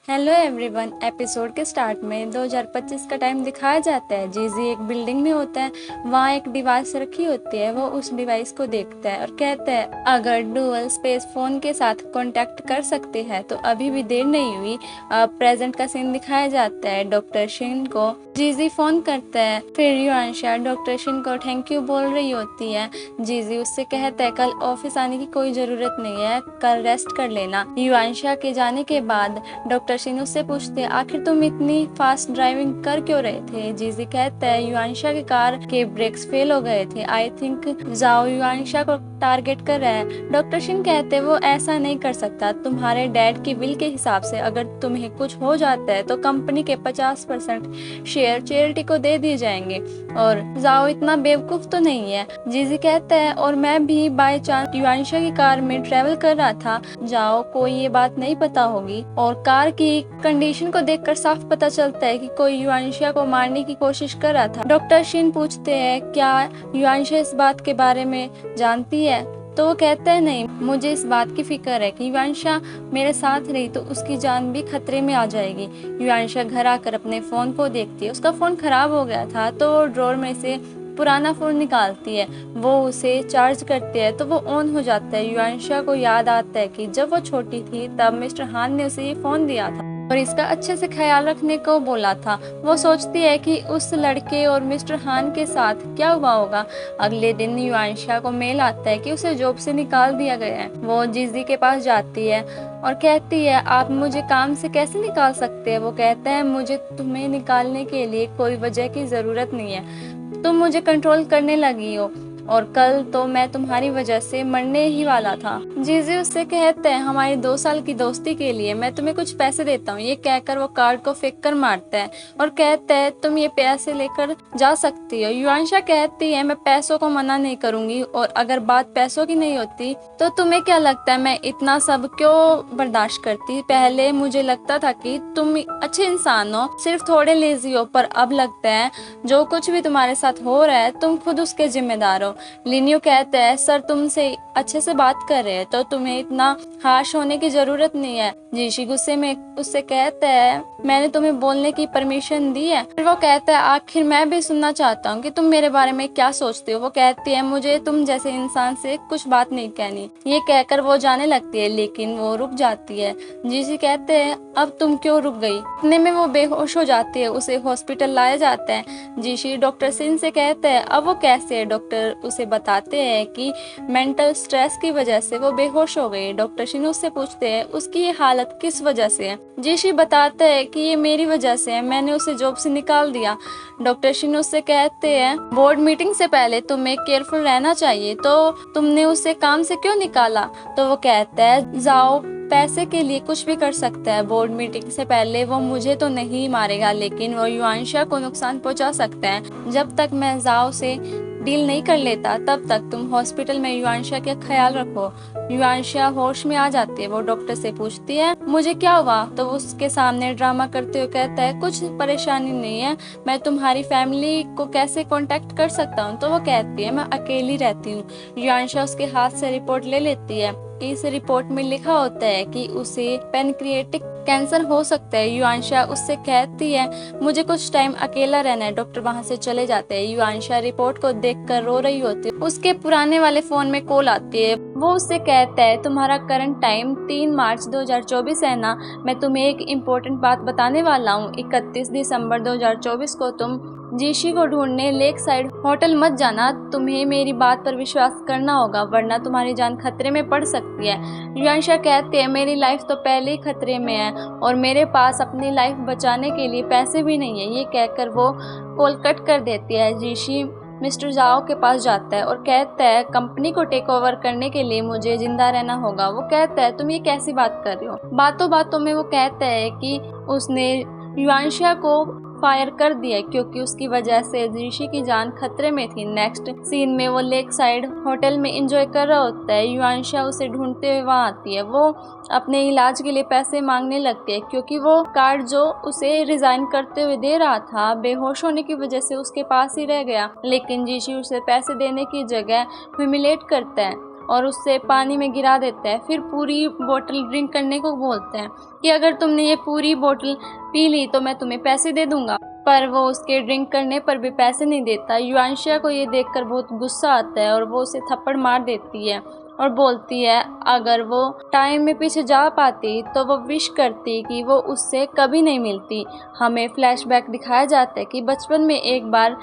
Hello everyone. Episode के start में 2025 का टाइम दिखाया जाता है। जीजी एक बिल्डिंग में होता है, वहाँ एक डिवाइस रखी होती है। वो उस डिवाइस को देखता है और कहता है अगर डुअल स्पेस फोन के साथ कांटेक्ट कर सकते हैं तो अभी भी देर नहीं हुई। प्रेजेंट का सीन दिखाया जाता है। डॉक्टर शिन को जीजी फोन करता है, फिर युआनशा डॉक्टर शिन को थैंक यू बोल रही होती है। जीजी उससे कहता है कल ऑफिस आने की कोई जरूरत नहीं है, कल रेस्ट कर लेना। युआनशा के जाने के बाद डॉक्टर शिन उससे पूछते आखिर तुम इतनी फास्ट ड्राइविंग कर क्यों रहे थे। जीजी कहता है युआनशा के कार के ब्रेक्स फेल हो गए थे। आई थिंक जाओ युआनशा को टारगेट कर रहा है। डॉक्टर शिन कहते हैं वो ऐसा नहीं कर सकता। तुम्हारे डैड की विल के हिसाब से अगर तुम्हें कुछ हो जाता है तो कंपनी के 50% शेयर चैरिटी को दे दिए जाएंगे और जाओ इतना बेवकूफ तो नहीं है। जीजी कहता है और मैं भी बाय चांस युआनशा की कार में ट्रेवल कर रहा था, जाओ को ये बात नहीं पता होगी। और कार की कंडीशन को देखकर साफ पता चलता है कि कोई युआनशा को मारने की कोशिश कर रहा था। डॉक्टर शिन पूछते हैं क्या युआनशा इस बात के बारे में जानती है, तो वो कहता है नहीं, मुझे इस बात की फिक्र है कि युआनशा मेरे साथ रही तो उसकी जान भी खतरे में आ जाएगी। युआनशा घर आकर अपने फोन को देखती है, उसका फोन खराब हो गया था तो वो ड्रॉर में से पुराना फोन निकालती है, वो उसे चार्ज करती है तो वो ऑन हो जाता है। युआनशा को याद आता है कि जब वो छोटी थी तब मिस्टर हान ने उसे ये फोन दिया था और इसका अच्छे से ख्याल रखने को बोला था। वो सोचती है कि उस लड़के और मिस्टर हान के साथ क्या हुआ होगा। अगले दिन युआनशा को मेल आता है कि उसे जॉब से निकाल दिया गया है। वो जीजी के पास जाती है और कहती है आप मुझे काम से कैसे निकाल सकते हैं। वो कहता है मुझे तुम्हें निकालने के लिए कोई वजह की जरूरत नहीं है, तुम मुझे कंट्रोल करने लगी हो और कल तो मैं तुम्हारी वजह से मरने ही वाला था। जीजी उससे कहते हैं हमारी 2 साल की दोस्ती के लिए मैं तुम्हें कुछ पैसे देता हूँ। ये कहकर वो कार्ड को फेंक कर मारता है और कहता है तुम ये पैसे लेकर जा सकती हो। युआनशा कहती है मैं पैसों को मना नहीं करूंगी और अगर बात पैसों की नहीं होती तो तुम्हें क्या लगता है मैं इतना सब क्यों बर्दाश्त करती। पहले मुझे लगता था कि तुम अच्छे इंसान हो, सिर्फ थोड़े लेजी हो, पर अब लगता है जो कुछ भी तुम्हारे साथ हो रहा है तुम खुद उसके जिम्मेदार हो। लिनियो कहता है सर तुमसे अच्छे से बात कर रहे हैं तो तुम्हें इतना हार्श होने की जरूरत नहीं है। जीशी गुस्से में उससे कहता है मैंने तुम्हें बोलने की परमिशन दी है। फिर वो कहता है आखिर मैं भी सुनना चाहता हूँ कि तुम मेरे बारे में क्या सोचते हो। वो कहती है मुझे तुम जैसे इंसान से कुछ बात नहीं कहनी। ये कहकर वो जाने लगती है लेकिन वो रुक जाती है। जीशी कहते हैं अब तुम क्यों रुक गई। इतने में वो बेहोश हो जाती है, उसे हॉस्पिटल लाया जाता है। जीशी डॉक्टर सिन से कहता है अब वो कैसे है। डॉक्टर उसे बताते हैं कि मेंटल स्ट्रेस की वजह से वो बेहोश हो गई। डॉक्टर शिन उससे पूछते हैं उसकी ये हालत किस वजह से है। जीशी बताता है कि ये मेरी वजह से है, मैंने उसे जॉब से निकाल दिया। डॉक्टर शिन उससे कहते हैं बोर्ड मीटिंग से पहले तुम्हें केयरफुल रहना चाहिए, तो तुमने उसे काम से क्यों निकाला। तो वो कहता है जाओ पैसे के लिए कुछ भी कर सकता है। बोर्ड मीटिंग से पहले वो मुझे तो नहीं मारेगा लेकिन वो युआनशा को नुकसान पहुंचा सकता है। जब तक मैं जाओ से डील नहीं कर लेता तब तक तुम हॉस्पिटल में युआनशा का ख्याल रखो। युआनशा होश में आ जाती है, वो डॉक्टर से पूछती है मुझे क्या हुआ। तो वो उसके सामने ड्रामा करते हुए कहता है कुछ परेशानी नहीं है, मैं तुम्हारी फैमिली को कैसे कांटेक्ट कर सकता हूँ। तो वो कहती है मैं अकेली रहती हूँ। युआनशा उसके हाथ से रिपोर्ट ले लेती है। इस रिपोर्ट में लिखा होता है कि उसे पैनक्रिएटिक कैंसर हो सकता है। युआनशा उससे कहती है मुझे कुछ टाइम अकेला रहना है। डॉक्टर वहां से चले जाते हैं। युआनशा रिपोर्ट को देखकर रो रही होती है। उसके पुराने वाले फोन में कॉल आती है। वो उससे कहता है तुम्हारा करंट टाइम 3 मार्च 2024 है ना, मैं तुम्हें एक इम्पोर्टेंट बात बताने वाला हूँ। 31 दिसंबर 2024 को तुम जीशी को ढूंढने लेक साइड होटल मत जाना। तुम्हें मेरी बात पर विश्वास करना होगा वरना तुम्हारी जान खतरे में पड़ सकती है। युआनशा कहती है मेरी लाइफ तो पहले ही खतरे में है और मेरे पास अपनी लाइफ बचाने के लिए पैसे भी नहीं है। ये कहकर वो कॉल कट कर देती है। जीशी मिस्टर जाओ के पास जाता है और कहता है कंपनी को टेक ओवर करने के लिए मुझे जिंदा रहना होगा। वो कहता है तुम ये कैसी बात कर रही हो। बातों बातों में वो कहता है कि उसने युआनशा को फायर कर दिया क्योंकि उसकी वजह से जीशी की जान खतरे में थी। नेक्स्ट सीन में वो लेक साइड होटल में एंजॉय कर रहा होता है। युआनशा उसे ढूंढते हुए वहाँ आती है। वो अपने इलाज के लिए पैसे मांगने लगती है क्योंकि वो कार्ड जो उसे रिजाइन करते हुए दे रहा था बेहोश होने की वजह से उसके पास ही रह गया। लेकिन जीशी उसे पैसे देने की जगह ह्यूमिलेट करता है और उससे पानी में गिरा देता है। फिर पूरी बोतल ड्रिंक करने को बोलता है कि अगर तुमने ये पूरी बोतल पी ली तो मैं तुम्हें पैसे दे दूंगा, पर वो उसके ड्रिंक करने पर भी पैसे नहीं देता। युआनशिया को ये देखकर बहुत गुस्सा आता है और वो उसे थप्पड़ मार देती है और बोलती है अगर वो टाइम में पीछे जा पाती तो वो विश करती कि वो उससे कभी नहीं मिलती। हमें फ्लैशबैक दिखाया जाता है कि बचपन में एक बार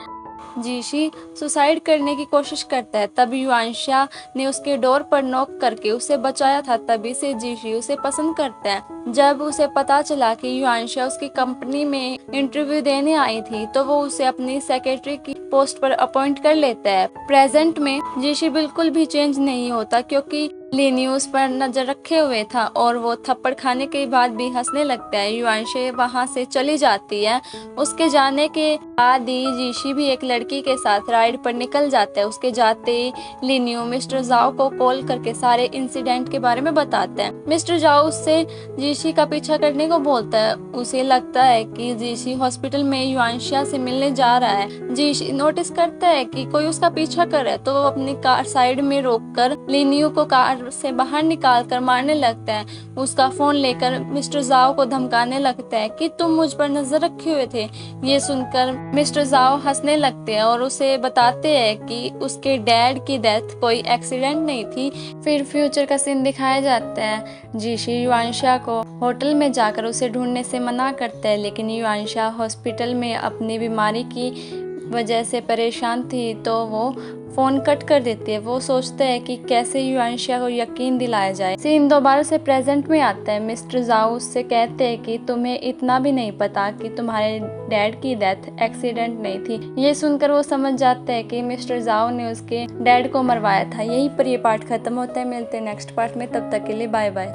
जीशी सुसाइड करने की कोशिश करता है, तब युआनशिया ने उसके डोर पर नॉक करके उसे बचाया था। तभी से जीशी उसे पसंद करता है। जब उसे पता चला कि युआनशिया उसकी कंपनी में इंटरव्यू देने आई थी तो वो उसे अपनी सेक्रेटरी की पोस्ट पर अपॉइंट कर लेता है। प्रेजेंट में जीशी बिल्कुल भी चेंज नहीं होता क्योंकि लिनी उस पर नजर रखे हुए था और वो थप्पड़ खाने के बाद भी हंसने लगता है। युआनशिया वहां से चली जाती है। उसके जाने के बाद ही जीशी भी एक लड़की के साथ राइड पर निकल जाता है। उसके जाते ही लिनियो मिस्टर जाओ को कॉल करके सारे इंसिडेंट के बारे में बताता है। मिस्टर जाओ उससे जीशी का पीछा करने को बोलता है। उसे लगता है कि जीशी हॉस्पिटल में युआनशिया से मिलने जा रहा है। जीशी नोटिस करता है कि कोई उसका पीछा कर रहा है तो वो अपनी कार साइड में रोककर लिनियो को कार से बाहर निकाल कर मारने लगता है। उसका फोन लेकर मिस्टर जाओ को धमकाने लगता है कि तुम मुझ पर नजर रखे हुए थे। ये सुनकर मिस्टर जाओ हंसने लगते हैं और उसे बताते हैं कि उसके डैड की डेथ कोई एक्सीडेंट नहीं थी। फिर फ्यूचर का सीन दिखाया जाता है। जीशी युआनशिया को होटल में जाकर उसे ढूंढने से मना करता है, लेकिन युआनशिया हॉस्पिटल में अपनी बीमारी की वजह से परेशान थी तो वो फोन कट कर देती है। वो सोचता है कि कैसे युआनशिया को यकीन दिलाया जाए। सीन दोबारा से प्रेजेंट में आता है। मिस्टर जाओ उससे कहते हैं कि तुम्हें इतना भी नहीं पता कि तुम्हारे डैड की डेथ एक्सीडेंट नहीं थी। ये सुनकर वो समझ जाता है कि मिस्टर जाओ ने उसके डैड को मरवाया था। यहीं पर ये पार्ट खत्म होता है। मिलते हैं नेक्स्ट पार्ट में, तब तक के लिए बाय बाय।